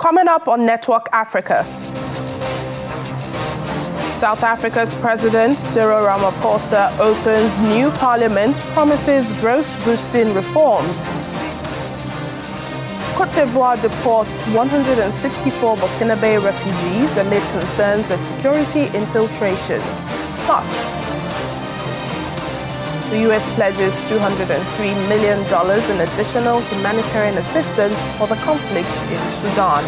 Coming up on Network Africa, South Africa's President Cyril Ramaphosa opens new parliament, promises growth-boosting reforms. Côte d'Ivoire deports 164 Burkinabe refugees amid concerns of security infiltration. Plus, the U.S. pledges $203 million in additional humanitarian assistance for the conflict in Sudan.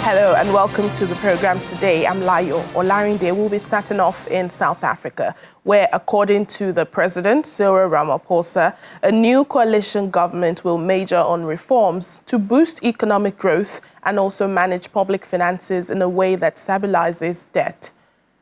Hello and welcome to the program today. I'm Layo Olarinde. We'll be starting off in South Africa, where, according to the President, Cyril Ramaphosa, a new coalition government will major on reforms to boost economic growth and also manage public finances in a way that stabilizes debt.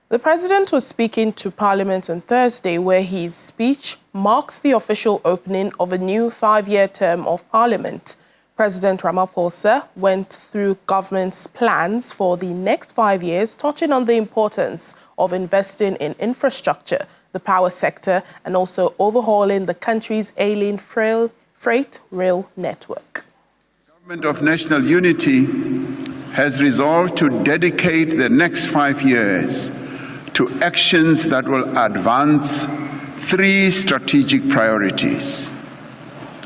The President was speaking to Parliament on Thursday, where his speech marks the official opening of a new 5-year term of Parliament. President Ramaphosa went through government's plans for the next 5 years, touching on the importance of investing in infrastructure, the power sector, and also overhauling the country's ailing freight rail network. The Government of National Unity has resolved to dedicate the next 5 years to actions that will advance 3 strategic priorities.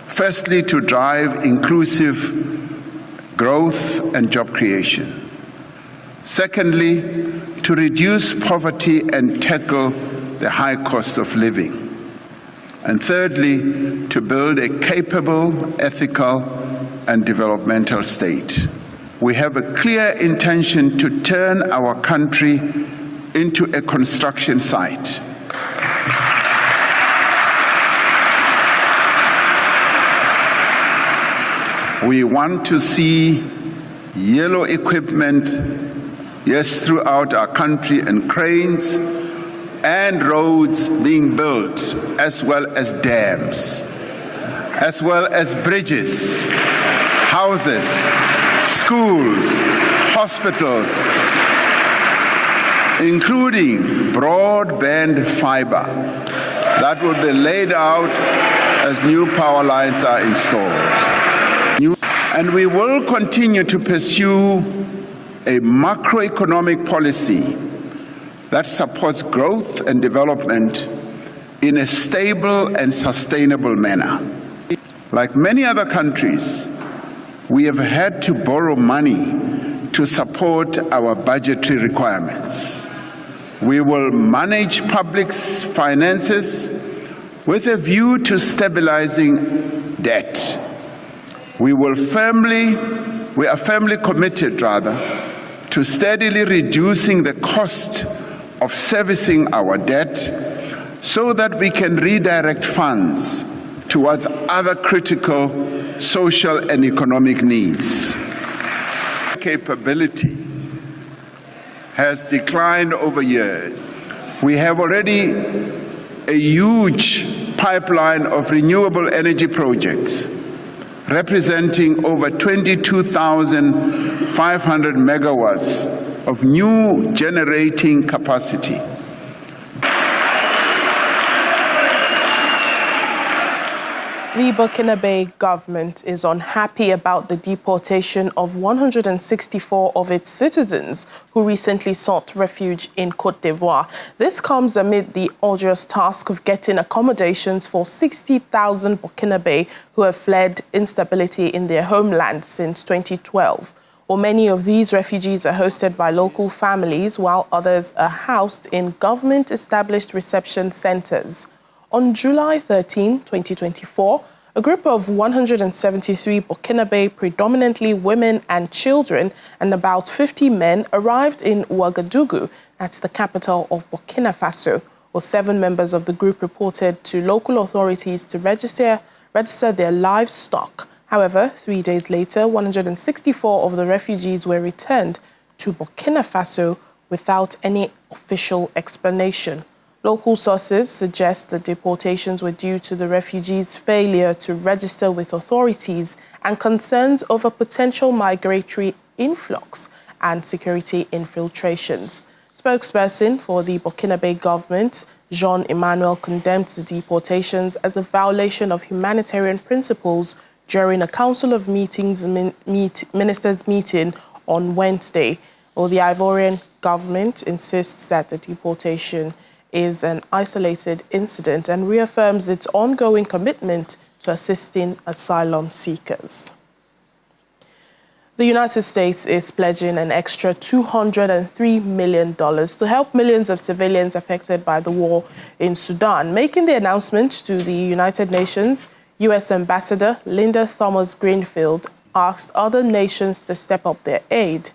Firstly, to drive inclusive growth and job creation. Secondly, to reduce poverty and tackle the high cost of living. And thirdly, to build a capable, ethical, and developmental state. We have a clear intention to turn our country into a construction site. We want to see yellow equipment, yes, throughout our country, and cranes and roads being built, as well as dams, as well as bridges, houses, schools, hospitals, including broadband fiber that will be laid out as new power lines are installed. And we will continue to pursue a macroeconomic policy that supports growth and development in a stable and sustainable manner. Like many other countries, we have had to borrow money to support our budgetary requirements. We will manage public finances with a view to stabilizing debt. We are firmly committed, to steadily reducing the cost of servicing our debt so that we can redirect funds towards other critical social and economic needs. Capability has declined over years. We have already a huge pipeline of renewable energy projects representing over 22,500 megawatts of new generating capacity. The Burkinabe government is unhappy about the deportation of 164 of its citizens who recently sought refuge in Côte d'Ivoire. This comes amid the arduous task of getting accommodations for 60,000 Burkinabe who have fled instability in their homeland since 2012. Well, many of these refugees are hosted by local families, while others are housed in government-established reception centers. On July 13, 2024, a group of 173 Burkinabe, predominantly women and children, and about 50 men arrived in Ouagadougou, that's the capital of Burkina Faso. 7 members of the group reported to local authorities to register their livestock. However, 3 days later, 164 of the refugees were returned to Burkina Faso without any official explanation. Local sources suggest the deportations were due to the refugees' failure to register with authorities and concerns over potential migratory influx and security infiltrations. Spokesperson for the Burkinabe government, Jean Emmanuel, condemned the deportations as a violation of humanitarian principles during a Council of Ministers meeting on Wednesday. Well, the Ivorian government insists that the deportation is an isolated incident and reaffirms its ongoing commitment to assisting asylum seekers. The United States is pledging an extra $203 million to help millions of civilians affected by the war in Sudan. Making the announcement to the United Nations, U.S. Ambassador Linda Thomas-Greenfield asked other nations to step up their aid.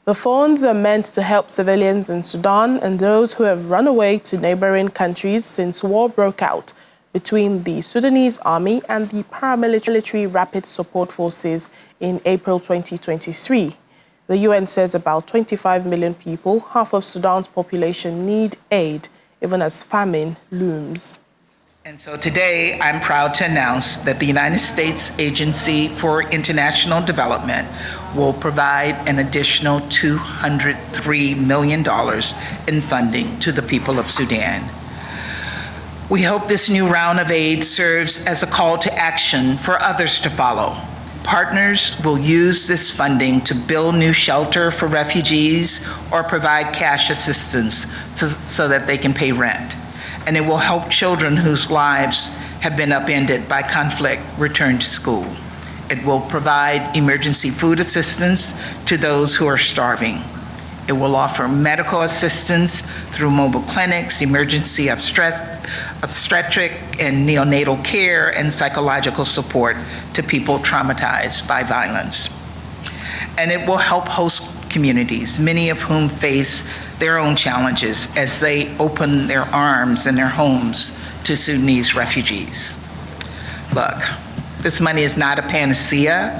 The funds are meant to help civilians in Sudan and those who have run away to neighboring countries since war broke out between the Sudanese army and the paramilitary Rapid Support Forces in April 2023. The UN says about 25 million people, half of Sudan's population, need aid, even as famine looms. And so today, I'm proud to announce that the United States Agency for International Development will provide an additional $203 million in funding to the people of Sudan. We hope this new round of aid serves as a call to action for others to follow. Partners will use this funding to build new shelter for refugees or provide cash assistance so that they can pay rent. And it will help children whose lives have been upended by conflict return to school. It will provide emergency food assistance to those who are starving. It will offer medical assistance through mobile clinics, emergency obstetric and neonatal care, and psychological support to people traumatized by violence. And it will help host communities, many of whom face their own challenges as they open their arms and their homes to Sudanese refugees. Look, this money is not a panacea.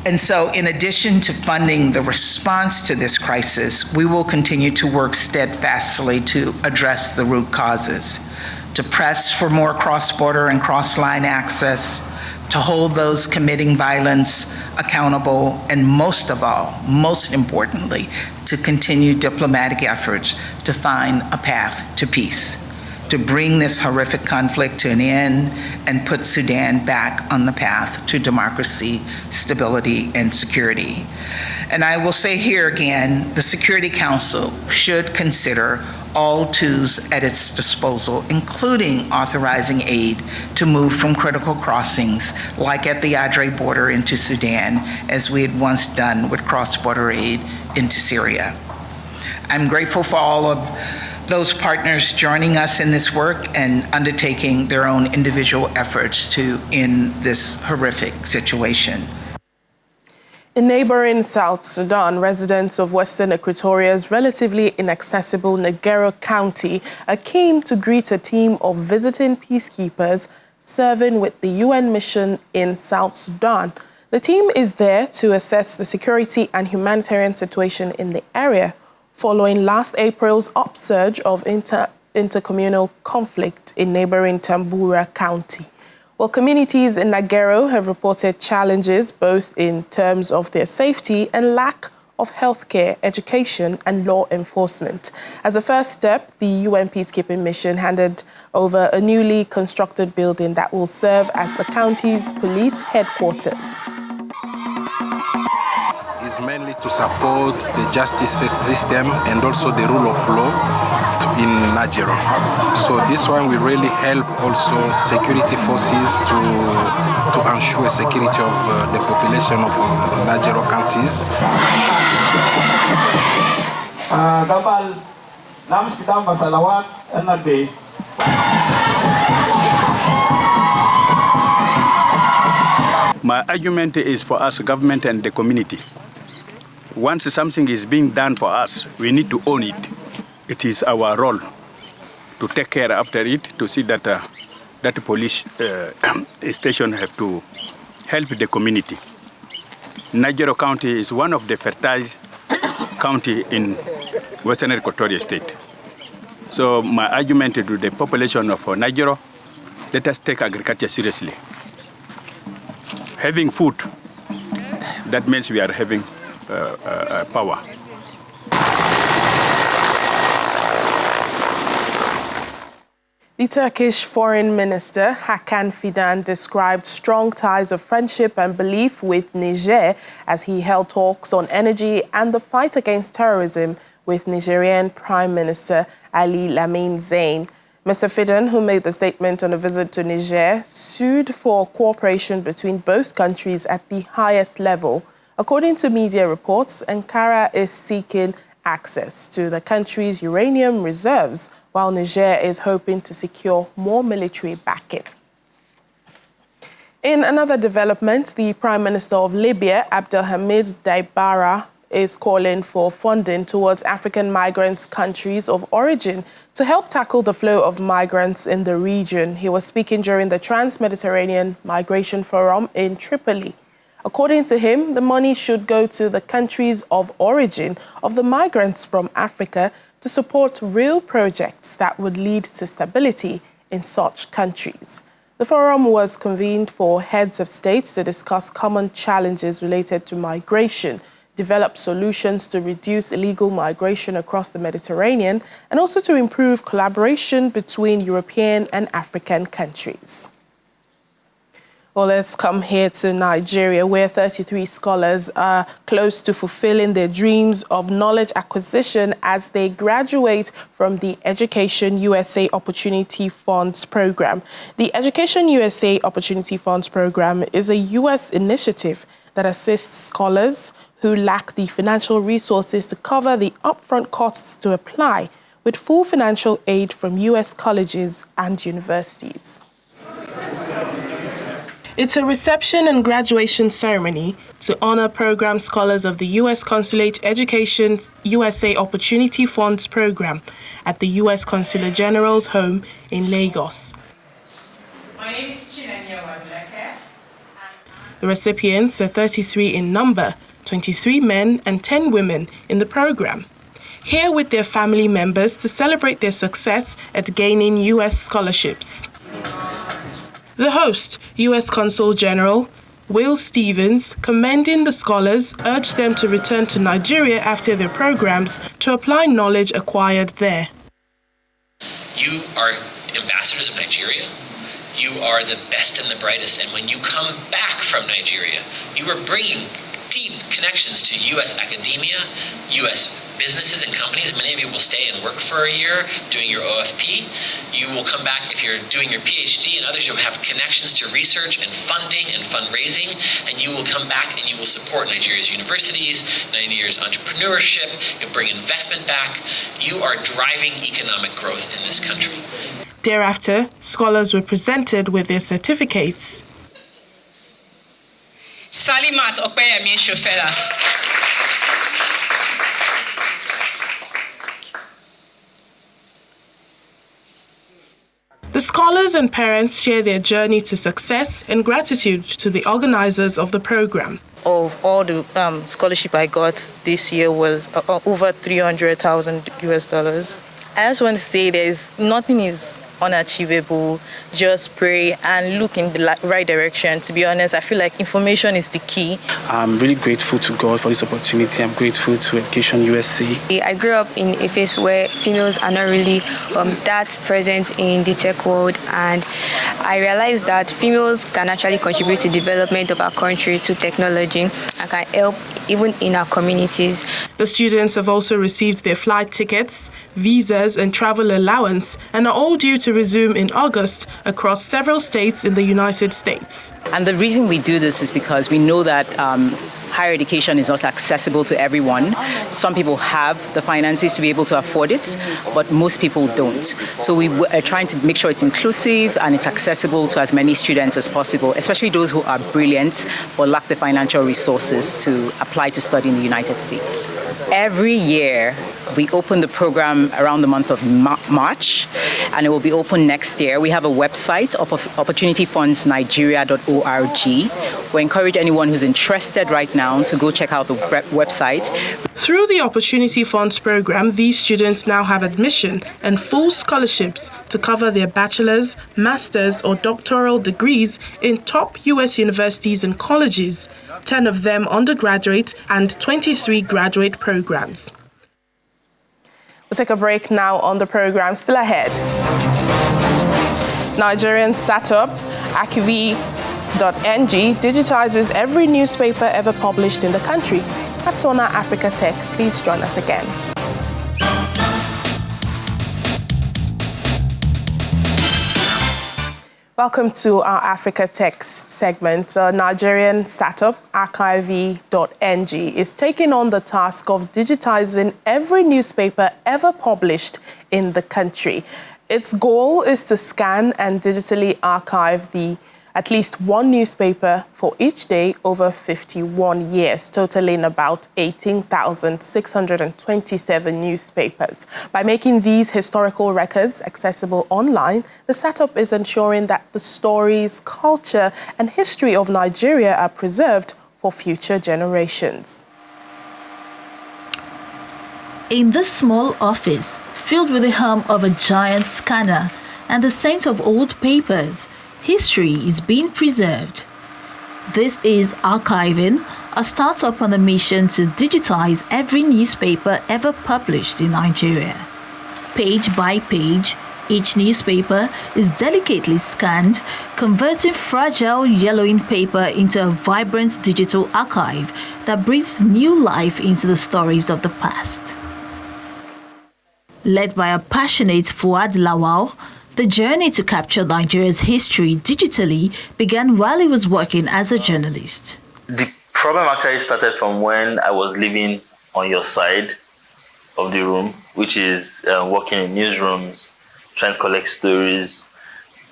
And so in addition to funding the response to this crisis, we will continue to work steadfastly to address the root causes, to press for more cross-border and cross-line access, to hold those committing violence accountable, and most of all, most importantly, to continue diplomatic efforts to find a path to peace, to bring this horrific conflict to an end and put Sudan back on the path to democracy, stability, and security. And I will say here again, the Security Council should consider all tools at its disposal, including authorizing aid to move from critical crossings, like at the Adre border into Sudan, as we had once done with cross-border aid into Syria. I'm grateful for all of those partners joining us in this work and undertaking their own individual efforts to end this horrific situation. In neighboring South Sudan, residents of Western Equatoria's relatively inaccessible Nagero County are keen to greet a team of visiting peacekeepers serving with the UN mission in South Sudan. The team is there to assess the security and humanitarian situation in the area, following last April's upsurge of intercommunal conflict in neighboring Tambura County. Well, communities in Nagero have reported challenges both in terms of their safety and lack of healthcare, education, and law enforcement. As a first step, the UN peacekeeping mission handed over a newly constructed building that will serve as the county's police headquarters. Is mainly to support the justice system and also the rule of law in Nagero. So this one will really help also security forces to ensure security of the population of Nagero counties. My argument is for us, government and the community. Once something is being done for us, we need to own it. It is our role to take care after it, to see that that police station have to help the community. Nagero County is one of the fertile county in Western Equatoria State. So my argument to the population of Nagero, let us take agriculture seriously. Having food, that means we are having power. The Turkish Foreign Minister Hakan Fidan described strong ties of friendship and belief with Niger as he held talks on energy and the fight against terrorism with Nigerian Prime Minister Ali Lamin Zain. Mr. Fidan, who made the statement on a visit to Niger, sued for cooperation between both countries at the highest level. According to media reports, Ankara is seeking access to the country's uranium reserves, while Niger is hoping to secure more military backing. In another development, the Prime Minister of Libya, Abdelhamid Dbeibara, is calling for funding towards African migrants' countries of origin to help tackle the flow of migrants in the region. He was speaking during the Trans-Mediterranean Migration Forum in Tripoli. According to him, the money should go to the countries of origin of the migrants from Africa to support real projects that would lead to stability in such countries. The forum was convened for heads of states to discuss common challenges related to migration, develop solutions to reduce illegal migration across the Mediterranean, and also to improve collaboration between European and African countries. Well, let's come here to Nigeria, where 33 scholars are close to fulfilling their dreams of knowledge acquisition as they graduate from the Education USA Opportunity Funds Program. The Education USA Opportunity Funds Program is a U.S. initiative that assists scholars who lack the financial resources to cover the upfront costs to apply, with full financial aid from U.S. colleges and universities. It's a reception and graduation ceremony to honor program scholars of the U.S. Consulate Education's USA Opportunity Funds Program at the U.S. Consular General's home in Lagos. My name is Chinanya Wadleke. The recipients are 33 in number, 23 men and 10 women in the program, here with their family members to celebrate their success at gaining U.S. scholarships. The host, U.S. Consul General Will Stevens, commending the scholars, urged them to return to Nigeria after their programs to apply knowledge acquired there. You are ambassadors of Nigeria. You are the best and the brightest. And when you come back from Nigeria, you are bringing deep connections to U.S. academia, U.S. businesses and companies. Many of you will stay and work for a year doing your OFP. You will come back if you're doing your PhD, and others, you'll have connections to research and funding and fundraising, and you will come back and you will support Nigeria's universities, Nigeria's entrepreneurship. You'll bring investment back. You are driving economic growth in this country. Thereafter, scholars were presented with their certificates. Salimat Okpeyemi Shofela. The scholars and parents share their journey to success and gratitude to the organizers of the program. Of all the scholarship I got this year was over $300,000 US. I just want to say nothing is unachievable. Just pray and look in the right direction. To be honest, I feel like information is the key. I'm really grateful to God for this opportunity. I'm grateful to Education USA. I grew up in a phase where females are not really that present in the tech world, and I realized that females can actually contribute to the development of our country, to technology, and can help even in our communities. The students have also received their flight tickets, visas, and travel allowance, and are all due to resume in August across several states in the United States. And the reason we do this is because we know that higher education is not accessible to everyone. Some people have the finances to be able to afford it, but most people don't. So we are trying to make sure it's inclusive and it's accessible to as many students as possible, especially those who are brilliant but lack the financial resources to apply to study in the United States. Every year, we open the program around the month of March, and it will be open next year. We have a website, opportunityfundsnigeria.org. We encourage anyone who's interested right now to go check out the website. Through the Opportunity Funds program, these students now have admission and full scholarships to cover their bachelor's, master's, or doctoral degrees in top U.S. universities and colleges, 10 of them undergraduate and 23 graduate programs. We'll take a break now on the program. Still ahead. Nigerian startup Akivi.ng digitizes every newspaper ever published in the country. That's on our Africa Tech. Please join us again. Welcome to our Africa Tech segment. Nigerian startup Archive.ng is taking on the task of digitizing every newspaper ever published in the country. Its goal is to scan and digitally archive at least one newspaper for each day over 51 years, totaling about 18,627 newspapers. By making these historical records accessible online, the startup is ensuring that the stories, culture, and history of Nigeria are preserved for future generations. In this small office, filled with the hum of a giant scanner and the scent of old papers, history is being preserved. This is Archiving, a startup on a mission to digitize every newspaper ever published in Nigeria. Page by page, each newspaper is delicately scanned, converting fragile yellowing paper into a vibrant digital archive that breathes new life into the stories of the past. Led by a passionate Fuad Lawal, the journey to capture Nigeria's history digitally began while he was working as a journalist. The problem actually started from when I was living on your side of the room, which is working in newsrooms, trying to collect stories.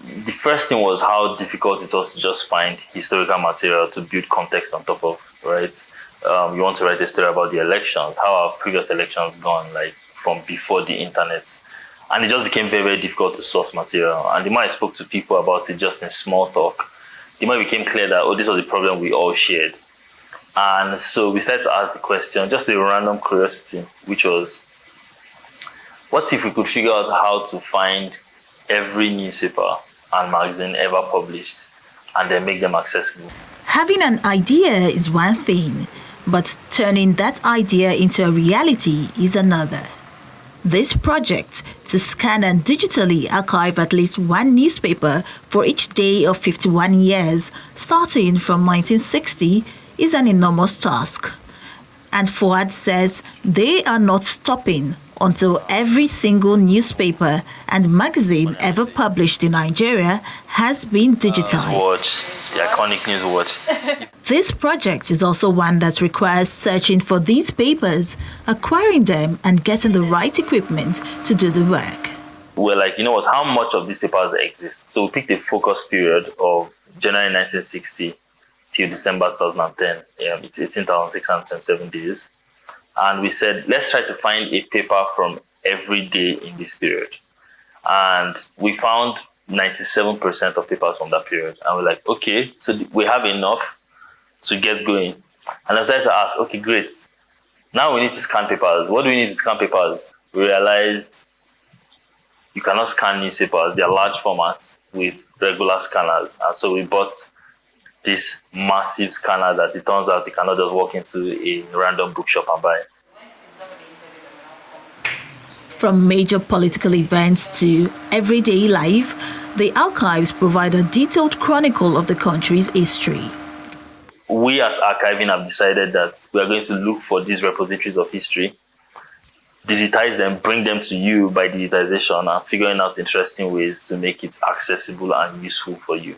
The first thing was how difficult it was to just find historical material to build context on top of, right? You want to write a story about the elections, how our previous elections gone, like from before the internet. And it just became very, very difficult to source material. And the more I spoke to people about it just in small talk, the more it became clear that, this was the problem we all shared. And so we started to ask the question, just a random curiosity, which was, what if we could figure out how to find every newspaper and magazine ever published and then make them accessible? Having an idea is one thing, but turning that idea into a reality is another. This project, to scan and digitally archive at least one newspaper for each day of 51 years, starting from 1960, is an enormous task. And Fuad says they are not stopping until every single newspaper and magazine ever published in Nigeria has been digitized. Watch, the iconic News Watch. This project is also one that requires searching for these papers, acquiring them, and getting the right equipment to do the work. We're like, how much of these papers exist? So we picked a focus period of January 1960 till December 2010. It's 18,627 days. And we said, let's try to find a paper from every day in this period. And we found 97% of papers from that period. And we're like, okay, so we have enough to get going. And I started to ask, okay, great. Now we need to scan papers. What do we need to scan papers? We realized you cannot scan newspapers. They are large formats with regular scanners. And so we bought this massive scanner that it turns out you cannot just walk into a random bookshop and buy. From major political events to everyday life, the archives provide a detailed chronicle of the country's history. We at Archiving have decided that we are going to look for these repositories of history, digitize them, bring them to you by digitization, and figuring out interesting ways to make it accessible and useful for you.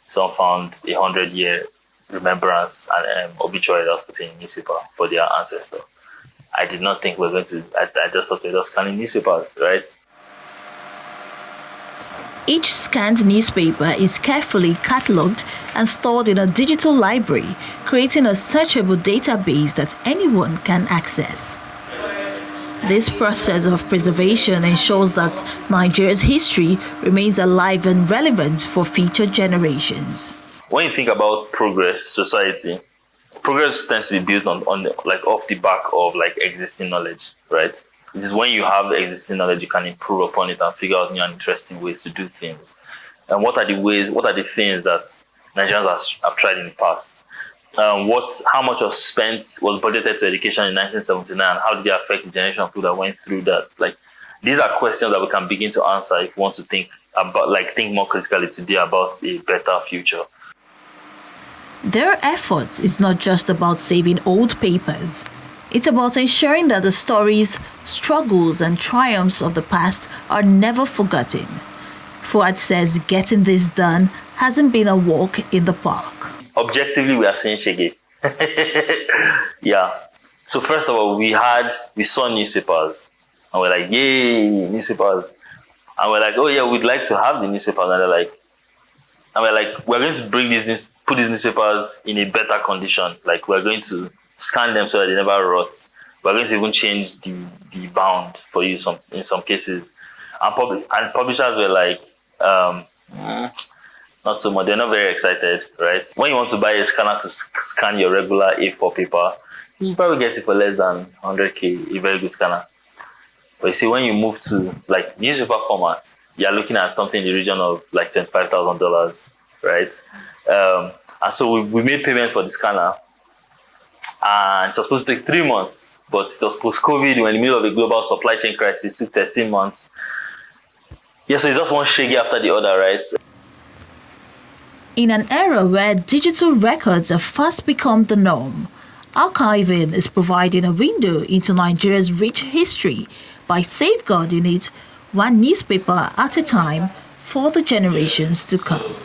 Some found 100-year remembrance and obituary that was put in a newspaper for their ancestor. I did not think we were going to, I just thought we were just scanning newspapers, right? Each scanned newspaper is carefully catalogued and stored in a digital library, creating a searchable database that anyone can access. This process of preservation ensures that Nigeria's history remains alive and relevant for future generations. When you think about progress, society, progress tends to be built on off the back of existing knowledge, right? It is when you have existing knowledge you can improve upon it and figure out new and interesting ways to do things. And what are the things that Nigerians have tried in the past? How much was budgeted to education in 1979? How did it affect the generation of people that went through that? These are questions that we can begin to answer if we want to think think more critically today about a better future. Their efforts is not just about saving old papers. It's about ensuring that the stories, struggles, and triumphs of the past are never forgotten. Fuad says getting this done hasn't been a walk in the park. Objectively, we are seeing shege. Yeah. So first of all, we saw newspapers, and we're like, yay, newspapers. And we're like, oh yeah, we'd like to have the newspapers. And we're like, we're going to put these newspapers in a better condition. Like, we're going to scan them so that they never rot. We're going to even change the bound for you in some cases. And publishers were like, not so much. They're not very excited, right? When you want to buy a scanner to scan your regular A4 paper, you probably get it for less than 100K, a very good scanner. But you see, when you move to like newspaper format, you're looking at something in the region of like $25,000, right? And so we made payments for the scanner, and it was supposed to take 3 months, but it was post-COVID. We were in the middle of a global supply chain crisis. It took 13 months. Yeah, so it's just one shaggy after the other, right? In an era where digital records have fast become the norm, archiving is providing a window into Nigeria's rich history by safeguarding it one newspaper at a time for the generations to come.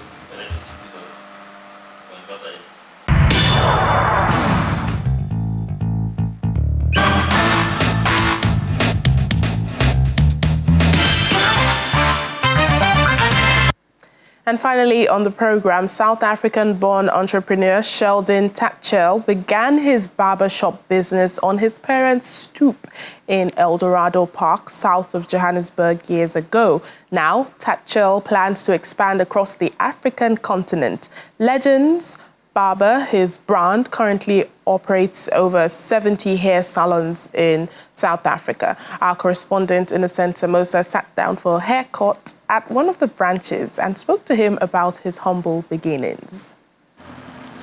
And finally on the program, South African-born entrepreneur Sheldon Tatchell began his barbershop business on his parents' stoop in Eldorado Park, south of Johannesburg, years ago. Now, Tatchell plans to expand across the African continent. Legends Barber, his brand, currently operates over 70 hair salons in South Africa. Our correspondent Innocent Samosa sat down for a haircut at one of the branches and spoke to him about his humble beginnings.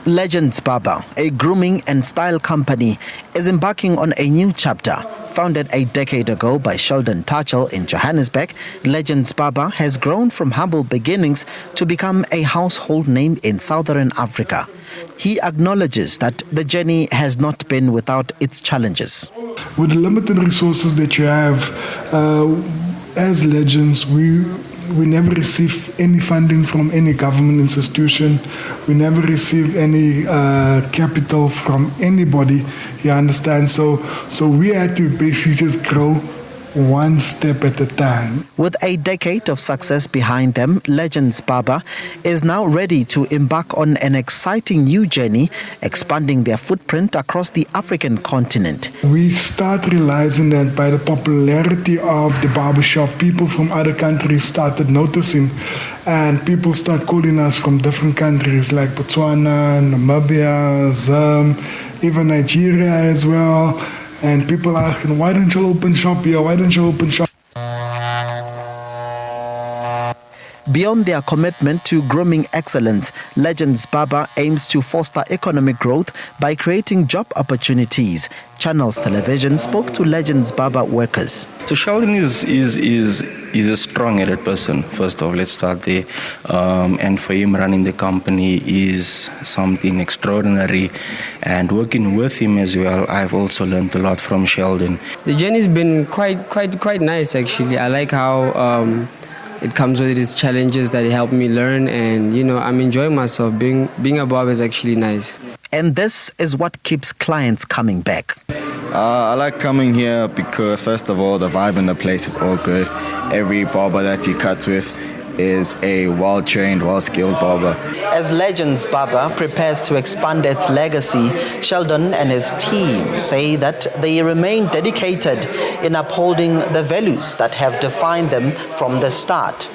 Legends Barber, a grooming and style company, is embarking on a new chapter. Founded a decade ago by Sheldon Tatchell in Johannesburg, Legends Barber has grown from humble beginnings to become a household name in Southern Africa. He acknowledges that the journey has not been without its challenges. With the limited resources that you have, as Legends, we never receive any funding from any government institution. We never receive any capital from anybody, you understand? So we had to basically just grow one step at a time. With a decade of success behind them, Legends Barber is now ready to embark on an exciting new journey, expanding their footprint across the African continent. We start realizing that by the popularity of the barbershop, people from other countries started noticing, and people start calling us from different countries like Botswana, Namibia, even Nigeria as well. And people asking, why don't you open shop here? Why don't you open shop? Beyond their commitment to grooming excellence, Legends Barber aims to foster economic growth by creating job opportunities. Channels Television spoke to Legends Barber workers. So Sheldon is a strong-headed person. First off, let's start there. And for him, running the company is something extraordinary. And working with him as well, I've also learned a lot from Sheldon. The journey's been quite nice, actually. I like how it comes with its challenges that help me learn, and I'm enjoying myself. Being a barber is actually nice. And this is what keeps clients coming back. I like coming here because, first of all, the vibe in the place is all good. Every barber that he cuts with is a well-trained, well-skilled barber. As Legends Barber prepares to expand its legacy, Sheldon and his team say that they remain dedicated in upholding the values that have defined them from the start.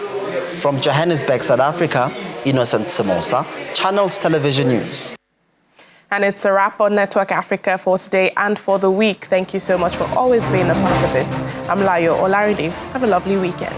From Johannesburg, South Africa, Innocent Samosa, Channels Television News. And it's a wrap on Network Africa for today and for the week. Thank you so much for always being a part of it. I'm Layo Olaride. Have a lovely weekend.